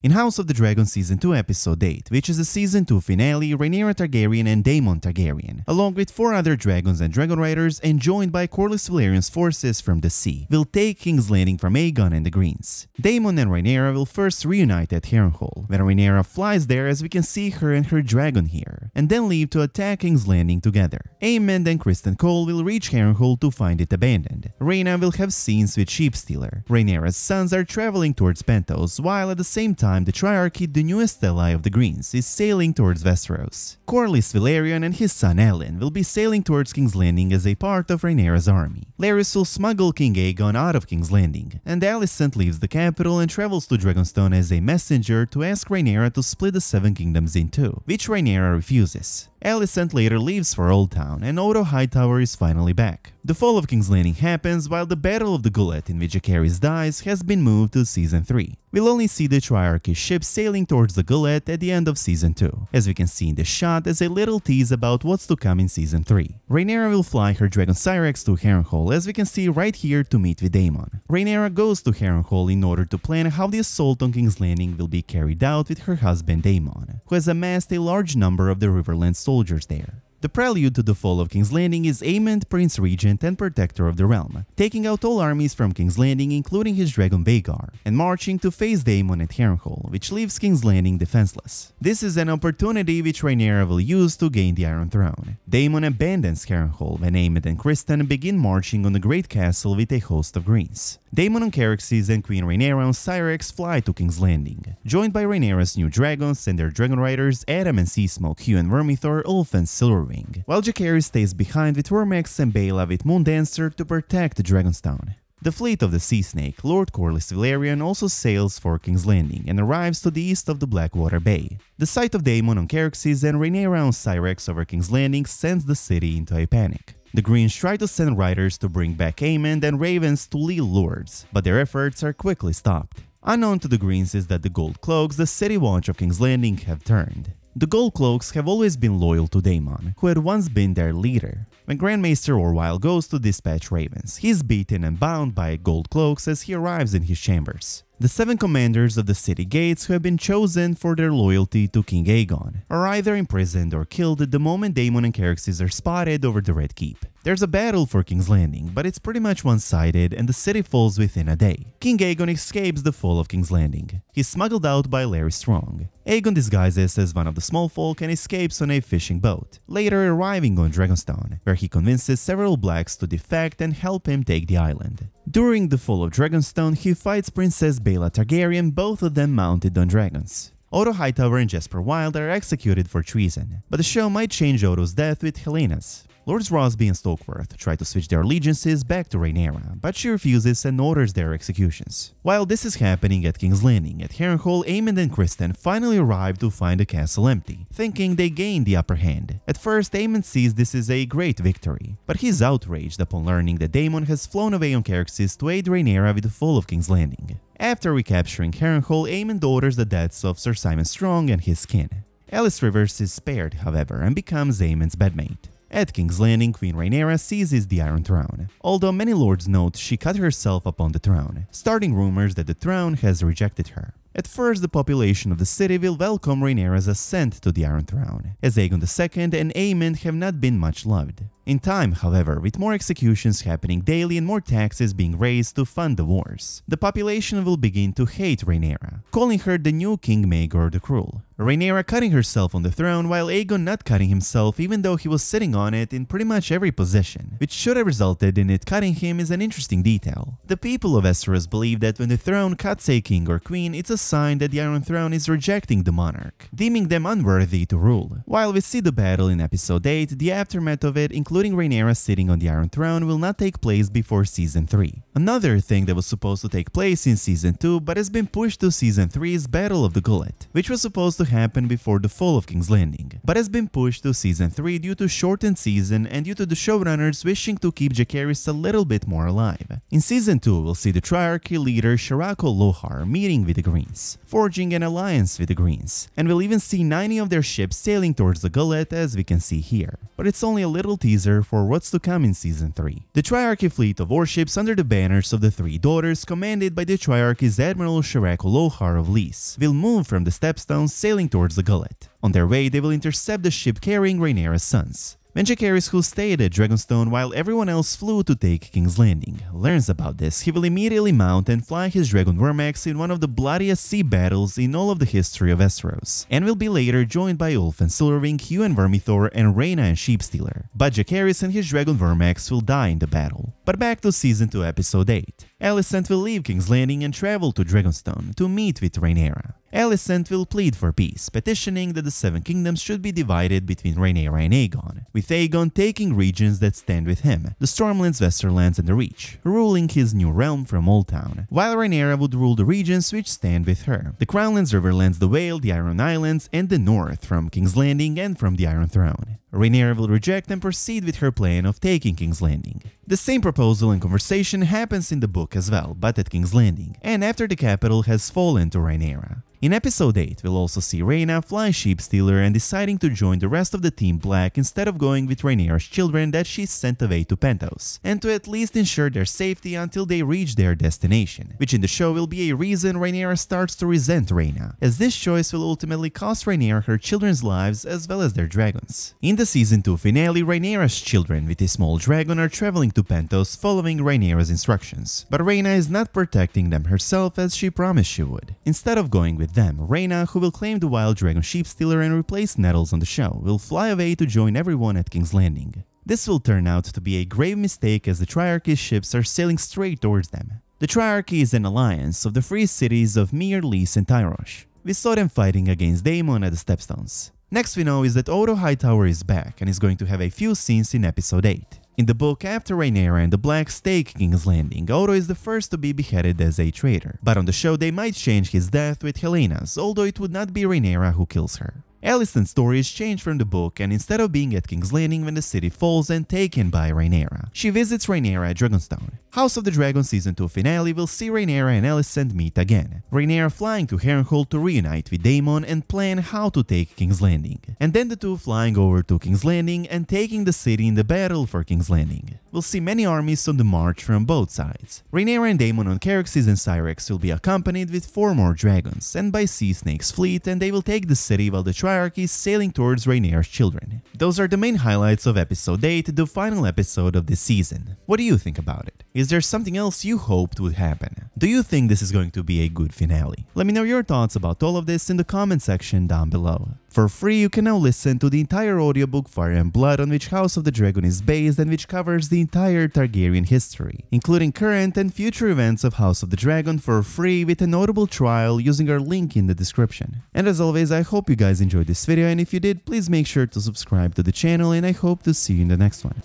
In House of the Dragon Season 2 Episode 8, which is the Season 2 finale, Rhaenyra Targaryen and Daemon Targaryen, along with 4 other dragons and dragon riders and joined by Corlys Velaryon's forces from the sea, will take King's Landing from Aegon and the Greens. Daemon and Rhaenyra will first reunite at Harrenhal, when Rhaenyra flies there as we can see her and her dragon here, and then leave to attack King's Landing together. Aemond and Criston Cole will reach Harrenhal to find it abandoned. Rhaena will have scenes with Sheepstealer. Rhaenyra's sons are traveling towards Pentos, while at the same time the Triarchy, the newest ally of the Greens, is sailing towards Westeros. Corlys Velaryon and his son Aelin will be sailing towards King's Landing as a part of Rhaenyra's army. Larys will smuggle King Aegon out of King's Landing, and Alicent leaves the capital and travels to Dragonstone as a messenger to ask Rhaenyra to split the Seven Kingdoms in two, which Rhaenyra refuses. Alicent later leaves for Old Town, and Otto Hightower is finally back. The fall of King's Landing happens while the Battle of the Gullet, in which Jacaerys dies, has been moved to Season 3. We'll only see the Triarchy ship sailing towards the Gullet at the end of Season 2, as we can see in this shot as a little tease about what's to come in Season 3. Rhaenyra will fly her dragon Syrax to Harrenhal, as we can see right here, to meet with Daemon. Rhaenyra goes to Harrenhal in order to plan how the assault on King's Landing will be carried out with her husband Daemon, who has amassed a large number of the Riverland soldiers there. The prelude to the fall of King's Landing is Aemond, Prince Regent and Protector of the Realm, taking out all armies from King's Landing including his dragon Vhagar, and marching to face Daemon at Harrenhal, which leaves King's Landing defenseless. This is an opportunity which Rhaenyra will use to gain the Iron Throne. Daemon abandons Harrenhal when Aemond and Criston begin marching on the Great Castle with a host of Greens. Daemon on Caraxes and Queen Rhaenyra on Syrax fly to King's Landing, joined by Rhaenyra's new dragons and their dragon riders Adam and Seasmoke, Hugh and Vermithor, Ulf and Silverwing, while Jacaerys stays behind with Wormax and Baela with Moondancer to protect Dragonstone. The fleet of the Sea Snake, Lord Corlys Velaryon, also sails for King's Landing and arrives to the east of the Blackwater Bay. The sight of Daemon on Caraxes and Rhaenyra on Syrax over King's Landing sends the city into a panic. The Greens try to send riders to bring back Aemond and ravens to lead lords, but their efforts are quickly stopped. Unknown to the Greens is that the Gold Cloaks, the city watch of King's Landing, have turned. The Gold Cloaks have always been loyal to Daemon, who had once been their leader. When Grand Maester Orwyle goes to dispatch ravens, he is beaten and bound by Gold Cloaks as he arrives in his chambers. The 7 commanders of the city gates who have been chosen for their loyalty to King Aegon are either imprisoned or killed the moment Daemon and Caraxes are spotted over the Red Keep. There's a battle for King's Landing, but it's pretty much one-sided and the city falls within a day. King Aegon escapes the fall of King's Landing. He's smuggled out by Larys Strong. Aegon disguises as one of the small folk and escapes on a fishing boat, later arriving on Dragonstone, where he convinces several blacks to defect and help him take the island. During the fall of Dragonstone, he fights Princess Baela Targaryen, both of them mounted on dragons. Otto Hightower and Jesper Wilde are executed for treason, but the show might change Otto's death with Helena's. Lords Rosby and Stokeworth try to switch their allegiances back to Rhaenyra, but she refuses and orders their executions. While this is happening at King's Landing, at Harrenhal, Aemond and Criston finally arrive to find the castle empty, thinking they gained the upper hand. At first, Aemond sees this as a great victory, but he's outraged upon learning that Daemon has flown away on Caraxes to aid Rhaenyra with the fall of King's Landing. After recapturing Harrenhal, Aemond orders the deaths of Sir Simon Strong and his kin. Alice Rivers is spared, however, and becomes Aemond's bedmate. At King's Landing, Queen Rhaenyra seizes the Iron Throne, although many lords note she cut herself upon the throne, starting rumors that the throne has rejected her. At first, the population of the city will welcome Rhaenyra's ascent to the Iron Throne, as Aegon II and Aemond have not been much loved. In time, however, with more executions happening daily and more taxes being raised to fund the wars, the population will begin to hate Rhaenyra, calling her the new King Maegor the Cruel. Rhaenyra cutting herself on the throne while Aegon not cutting himself even though he was sitting on it in pretty much every position, which should have resulted in it cutting him is an interesting detail. The people of Westeros believe that when the throne cuts a king or queen, it's a sign that the Iron Throne is rejecting the monarch, deeming them unworthy to rule. While we see the battle in episode 8, the aftermath of it, including Rhaenyra sitting on the Iron Throne, will not take place before season 3. Another thing that was supposed to take place in season 2 but has been pushed to season 3 is Battle of the Gullet, which was supposed to happen before the fall of King's Landing, but has been pushed to Season 3 due to shortened season and due to the showrunners wishing to keep Jacaerys a little bit more alive. In Season 2, we'll see the Triarchy leader Shirako Lohar meeting with the Greens, forging an alliance with the Greens, and we'll even see 90 of their ships sailing towards the Gullet as we can see here. But it's only a little teaser for what's to come in Season 3. The Triarchy fleet of warships under the banners of the Three Daughters, commanded by the Triarchy's Admiral Shirako Lohar of Lys, will move from the Stepstones sailing towards the Gullet. On their way, they will intercept the ship carrying Rhaenyra's sons. When Jacaerys, who stayed at Dragonstone while everyone else flew to take King's Landing, learns about this, he will immediately mount and fly his Dragon Vermax in one of the bloodiest sea battles in all of the history of Westeros, and will be later joined by Ulf and Silverwing, Hugh and Vermithor, and Rhaena and Sheepstealer. But Jacaerys and his Dragon Vermax will die in the battle. But back to Season 2 Episode 8. Alicent will leave King's Landing and travel to Dragonstone to meet with Rhaenyra. Alicent will plead for peace, petitioning that the Seven Kingdoms should be divided between Rhaenyra and Aegon, with Aegon taking regions that stand with him, the Stormlands, Westerlands and the Reach, ruling his new realm from Oldtown, while Rhaenyra would rule the regions which stand with her, the Crownlands, Riverlands, the Vale, the Iron Islands, and the North from King's Landing and from the Iron Throne. Rhaenyra will reject and proceed with her plan of taking King's Landing. The same proposal and conversation happens in the book as well, but at King's Landing, and after the capital has fallen to Rhaenyra. In Episode 8, we'll also see Rhaena fly Sheepstealer and deciding to join the rest of the Team Black instead of going with Rhaenyra's children that she sent away to Pentos, and to at least ensure their safety until they reach their destination, which in the show will be a reason Rhaenyra starts to resent Rhaena, as this choice will ultimately cost Rhaenyra her children's lives as well as their dragons. In the Season 2 finale, Rhaenyra's children with a small dragon are traveling to Pentos following Rhaenyra's instructions, but Rhaena is not protecting them herself as she promised she would. Instead of going with them, Rhaena, who will claim the wild dragon Sheepstealer and replace Nettles on the show, will fly away to join everyone at King's Landing. This will turn out to be a grave mistake as the Triarchy's ships are sailing straight towards them. The Triarchy is an alliance of the free cities of Myr, Lys and Tyrosh. We saw them fighting against Daemon at the Stepstones. Next we know is that Otto Hightower is back and is going to have a few scenes in Episode 8. In the book, after Rhaenyra and the Blacks take King's Landing, Otto is the first to be beheaded as a traitor, but on the show they might change his death with Helena's, although it would not be Rhaenyra who kills her. Alicent's story is changed from the book, and instead of being at King's Landing when the city falls and taken by Rhaenyra, she visits Rhaenyra at Dragonstone. House of the Dragon Season 2 finale will see Rhaenyra and Alicent meet again, Rhaenyra flying to Harrenhal to reunite with Daemon and plan how to take King's Landing, and then the two flying over to King's Landing and taking the city in the battle for King's Landing. We'll see many armies on the march from both sides. Rhaenyra and Daemon on Caraxes and Syrax will be accompanied with 4 more dragons, and by Sea Snake's fleet, and they will take the city while the Triarchy is sailing towards Rhaenyra's children. Those are the main highlights of Episode 8, the final episode of this season. What do you think about it? Is there something else you hoped would happen? Do you think this is going to be a good finale? Let me know your thoughts about all of this in the comment section down below. For free, you can now listen to the entire audiobook Fire and Blood, on which House of the Dragon is based and which covers the entire Targaryen history, including current and future events of House of the Dragon, for free with a notable trial using our link in the description. And as always, I hope you guys enjoyed this video, and if you did, please make sure to subscribe to the channel, and I hope to see you in the next one.